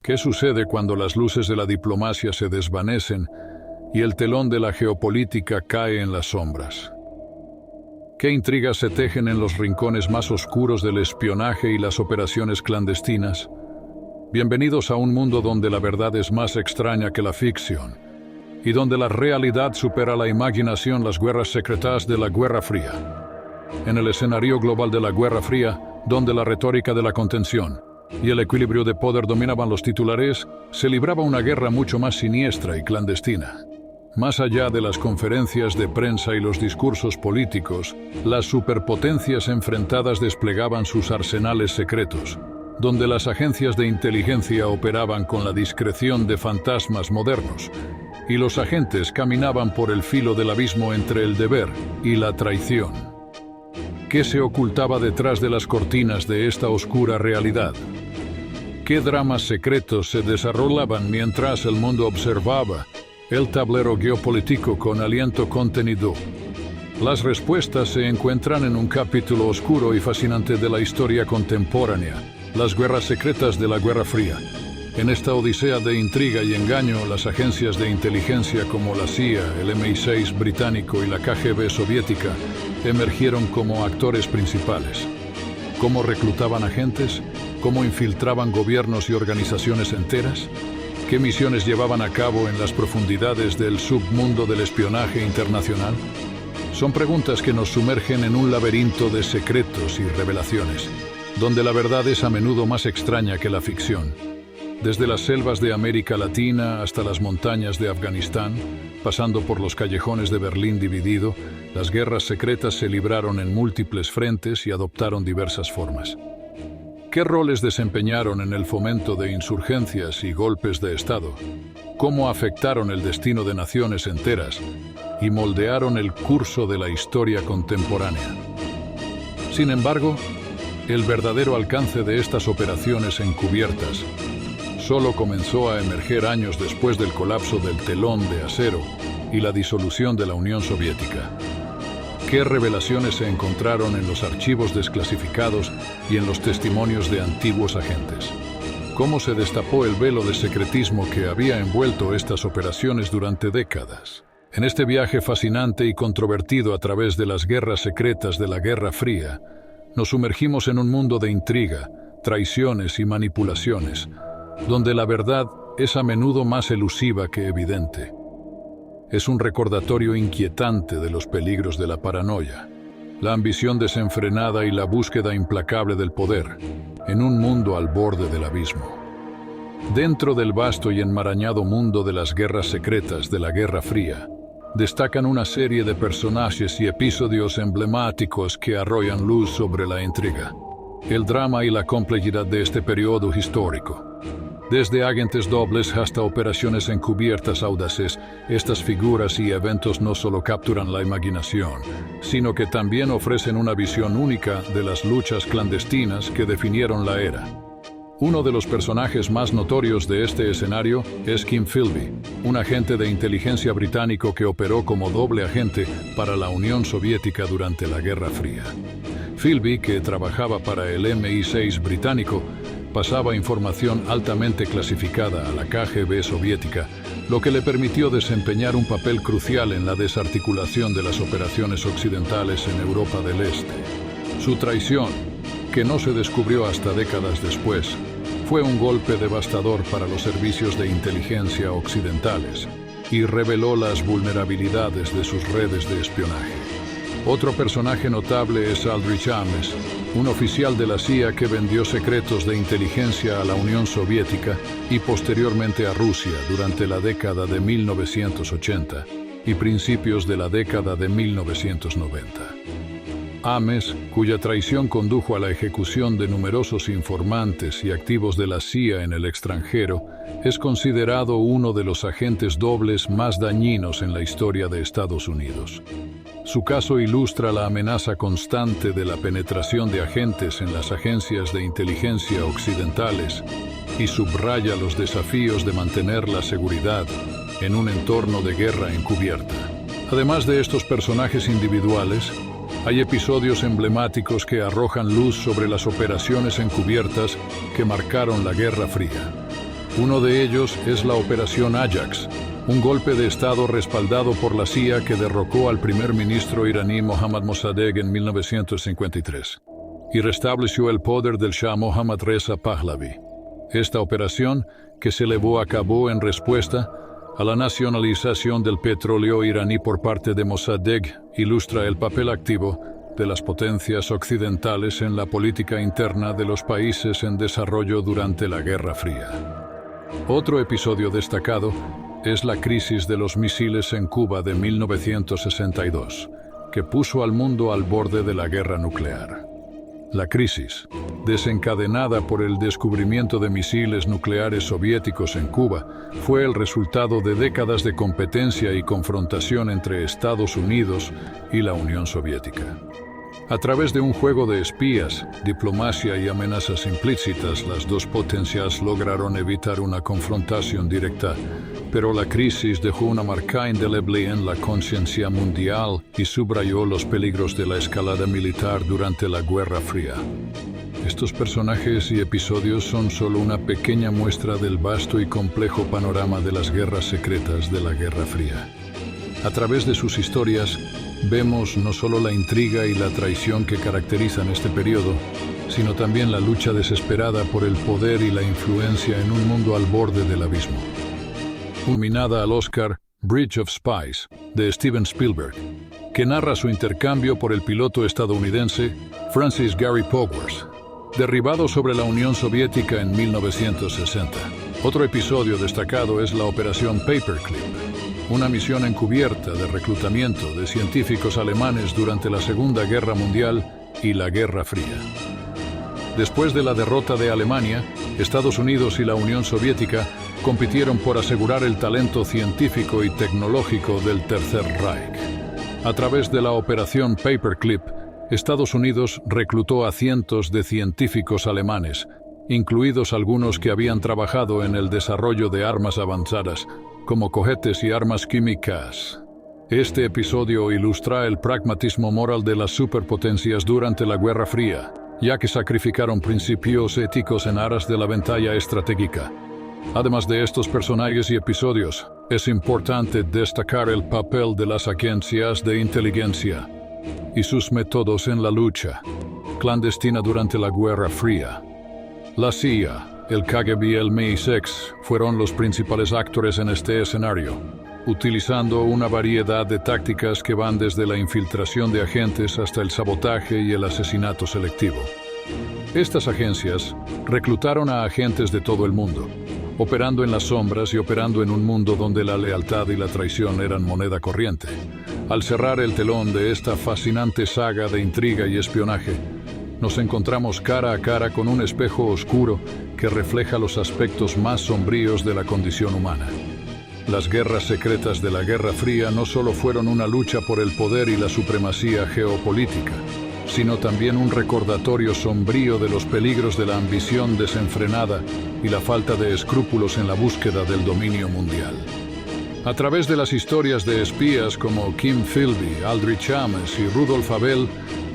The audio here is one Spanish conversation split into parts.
¿Qué sucede cuando las luces de la diplomacia se desvanecen y el telón de la geopolítica cae en las sombras? ¿Qué intrigas se tejen en los rincones más oscuros del espionaje y las operaciones clandestinas? Bienvenidos a un mundo donde la verdad es más extraña que la ficción y donde la realidad supera la imaginación, las guerras secretas de la Guerra Fría. En el escenario global de la Guerra Fría, donde la retórica de la contención y el equilibrio de poder dominaban los titulares, se libraba una guerra mucho más siniestra y clandestina. Más allá de las conferencias de prensa y los discursos políticos, las superpotencias enfrentadas desplegaban sus arsenales secretos, donde las agencias de inteligencia operaban con la discreción de fantasmas modernos, y los agentes caminaban por el filo del abismo entre el deber y la traición. ¿Qué se ocultaba detrás de las cortinas de esta oscura realidad? ¿Qué dramas secretos se desarrollaban mientras el mundo observaba el tablero geopolítico con aliento contenido? Las respuestas se encuentran en un capítulo oscuro y fascinante de la historia contemporánea, las guerras secretas de la Guerra Fría. En esta odisea de intriga y engaño, las agencias de inteligencia como la CIA, el MI6 británico y la KGB soviética emergieron como actores principales. ¿Cómo reclutaban agentes? ¿Cómo infiltraban gobiernos y organizaciones enteras? ¿Qué misiones llevaban a cabo en las profundidades del submundo del espionaje internacional? Son preguntas que nos sumergen en un laberinto de secretos y revelaciones, donde la verdad es a menudo más extraña que la ficción. Desde las selvas de América Latina hasta las montañas de Afganistán, pasando por los callejones de Berlín dividido, las guerras secretas se libraron en múltiples frentes y adoptaron diversas formas. ¿Qué roles desempeñaron en el fomento de insurgencias y golpes de Estado? ¿Cómo afectaron el destino de naciones enteras y moldearon el curso de la historia contemporánea? Sin embargo, el verdadero alcance de estas operaciones encubiertas solo comenzó a emerger años después del colapso del telón de acero y la disolución de la Unión Soviética. ¿Qué revelaciones se encontraron en los archivos desclasificados y en los testimonios de antiguos agentes? ¿Cómo se destapó el velo de secretismo que había envuelto estas operaciones durante décadas? En este viaje fascinante y controvertido a través de las guerras secretas de la Guerra Fría, nos sumergimos en un mundo de intriga, traiciones y manipulaciones, donde la verdad es a menudo más elusiva que evidente. Es un recordatorio inquietante de los peligros de la paranoia, la ambición desenfrenada y la búsqueda implacable del poder, en un mundo al borde del abismo. Dentro del vasto y enmarañado mundo de las guerras secretas de la Guerra Fría, destacan una serie de personajes y episodios emblemáticos que arrojan luz sobre la intriga, el drama y la complejidad de este periodo histórico. Desde agentes dobles hasta operaciones encubiertas audaces, estas figuras y eventos no solo capturan la imaginación, sino que también ofrecen una visión única de las luchas clandestinas que definieron la era. Uno de los personajes más notorios de este escenario es Kim Philby, un agente de inteligencia británico que operó como doble agente para la Unión Soviética durante la Guerra Fría. Philby, que trabajaba para el MI6 británico, pasaba información altamente clasificada a la KGB soviética, lo que le permitió desempeñar un papel crucial en la desarticulación de las operaciones occidentales en Europa del Este. Su traición, que no se descubrió hasta décadas después, fue un golpe devastador para los servicios de inteligencia occidentales y reveló las vulnerabilidades de sus redes de espionaje. Otro personaje notable es Aldrich Ames, un oficial de la CIA que vendió secretos de inteligencia a la Unión Soviética y posteriormente a Rusia durante la década de 1980 y principios de la década de 1990. Ames, cuya traición condujo a la ejecución de numerosos informantes y activos de la CIA en el extranjero, es considerado uno de los agentes dobles más dañinos en la historia de Estados Unidos. Su caso ilustra la amenaza constante de la penetración de agentes en las agencias de inteligencia occidentales y subraya los desafíos de mantener la seguridad en un entorno de guerra encubierta. Además de estos personajes individuales, hay episodios emblemáticos que arrojan luz sobre las operaciones encubiertas que marcaron la Guerra Fría. Uno de ellos es la Operación Ajax, un golpe de Estado respaldado por la CIA que derrocó al primer ministro iraní Mohammad Mossadegh en 1953 y restableció el poder del Shah Mohammad Reza Pahlavi. Esta operación, que se llevó a cabo en respuesta a la nacionalización del petróleo iraní por parte de Mossadegh, ilustra el papel activo de las potencias occidentales en la política interna de los países en desarrollo durante la Guerra Fría. Otro episodio destacado es la crisis de los misiles en Cuba de 1962, que puso al mundo al borde de la guerra nuclear. La crisis, desencadenada por el descubrimiento de misiles nucleares soviéticos en Cuba, fue el resultado de décadas de competencia y confrontación entre Estados Unidos y la Unión Soviética. A través de un juego de espías, diplomacia y amenazas implícitas, las dos potencias lograron evitar una confrontación directa, pero la crisis dejó una marca indeleble en la conciencia mundial y subrayó los peligros de la escalada militar durante la Guerra Fría. Estos personajes y episodios son solo una pequeña muestra del vasto y complejo panorama de las guerras secretas de la Guerra Fría. A través de sus historias, vemos no solo la intriga y la traición que caracterizan este periodo, sino también la lucha desesperada por el poder y la influencia en un mundo al borde del abismo. Nominada al Oscar, Bridge of Spies, de Steven Spielberg, que narra su intercambio por el piloto estadounidense Francis Gary Powers, derribado sobre la Unión Soviética en 1960. Otro episodio destacado es la Operación Paperclip, una misión encubierta de reclutamiento de científicos alemanes durante la Segunda Guerra Mundial y la Guerra Fría. Después de la derrota de Alemania, Estados Unidos y la Unión Soviética compitieron por asegurar el talento científico y tecnológico del Tercer Reich. A través de la Operación Paperclip, Estados Unidos reclutó a cientos de científicos alemanes, incluidos algunos que habían trabajado en el desarrollo de armas avanzadas, como cohetes y armas químicas. Este episodio ilustra el pragmatismo moral de las superpotencias durante la Guerra Fría, ya que sacrificaron principios éticos en aras de la ventaja estratégica. Además de estos personajes y episodios, es importante destacar el papel de las agencias de inteligencia y sus métodos en la lucha clandestina durante la Guerra Fría. La CIA, el KGB y el MI6 fueron los principales actores en este escenario, utilizando una variedad de tácticas que van desde la infiltración de agentes hasta el sabotaje y el asesinato selectivo. Estas agencias reclutaron a agentes de todo el mundo, operando en las sombras y operando en un mundo donde la lealtad y la traición eran moneda corriente. Al cerrar el telón de esta fascinante saga de intriga y espionaje, nos encontramos cara a cara con un espejo oscuro que refleja los aspectos más sombríos de la condición humana. Las guerras secretas de la Guerra Fría no solo fueron una lucha por el poder y la supremacía geopolítica, sino también un recordatorio sombrío de los peligros de la ambición desenfrenada y la falta de escrúpulos en la búsqueda del dominio mundial. A través de las historias de espías como Kim Philby, Aldrich Ames y Rudolf Abel,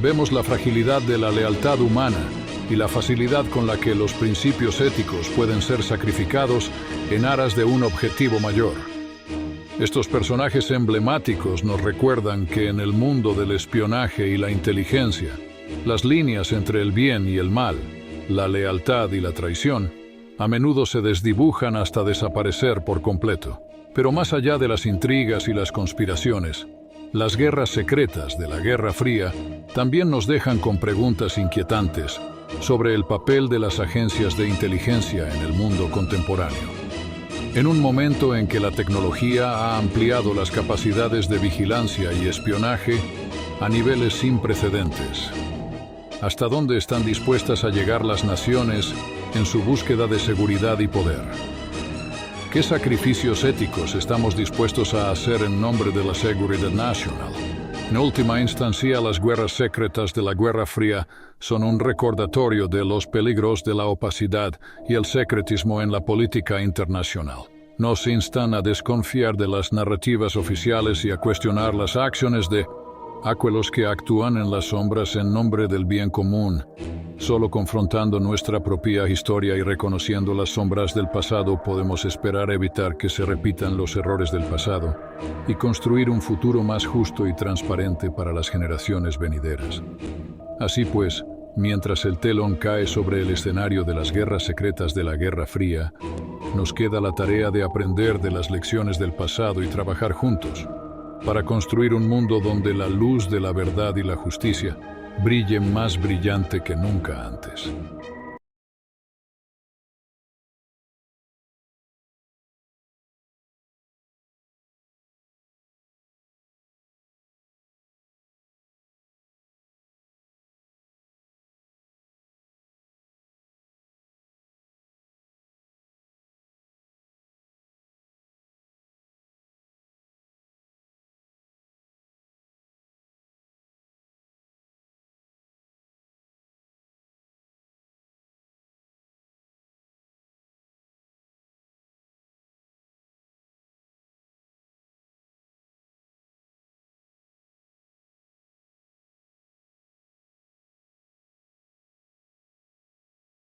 vemos la fragilidad de la lealtad humana y la facilidad con la que los principios éticos pueden ser sacrificados en aras de un objetivo mayor. Estos personajes emblemáticos nos recuerdan que en el mundo del espionaje y la inteligencia, las líneas entre el bien y el mal, la lealtad y la traición, a menudo se desdibujan hasta desaparecer por completo. Pero más allá de las intrigas y las conspiraciones, las guerras secretas de la Guerra Fría también nos dejan con preguntas inquietantes sobre el papel de las agencias de inteligencia en el mundo contemporáneo. En un momento en que la tecnología ha ampliado las capacidades de vigilancia y espionaje a niveles sin precedentes, ¿hasta dónde están dispuestas a llegar las naciones en su búsqueda de seguridad y poder? ¿Qué sacrificios éticos estamos dispuestos a hacer en nombre de la seguridad nacional? En última instancia, las guerras secretas de la Guerra Fría son un recordatorio de los peligros de la opacidad y el secretismo en la política internacional. Nos instan a desconfiar de las narrativas oficiales y a cuestionar las acciones de aquellos que actúan en las sombras en nombre del bien común. Solo confrontando nuestra propia historia y reconociendo las sombras del pasado podemos esperar evitar que se repitan los errores del pasado y construir un futuro más justo y transparente para las generaciones venideras. Así pues, mientras el telón cae sobre el escenario de las guerras secretas de la Guerra Fría, nos queda la tarea de aprender de las lecciones del pasado y trabajar juntos para construir un mundo donde la luz de la verdad y la justicia brille más brillante que nunca antes.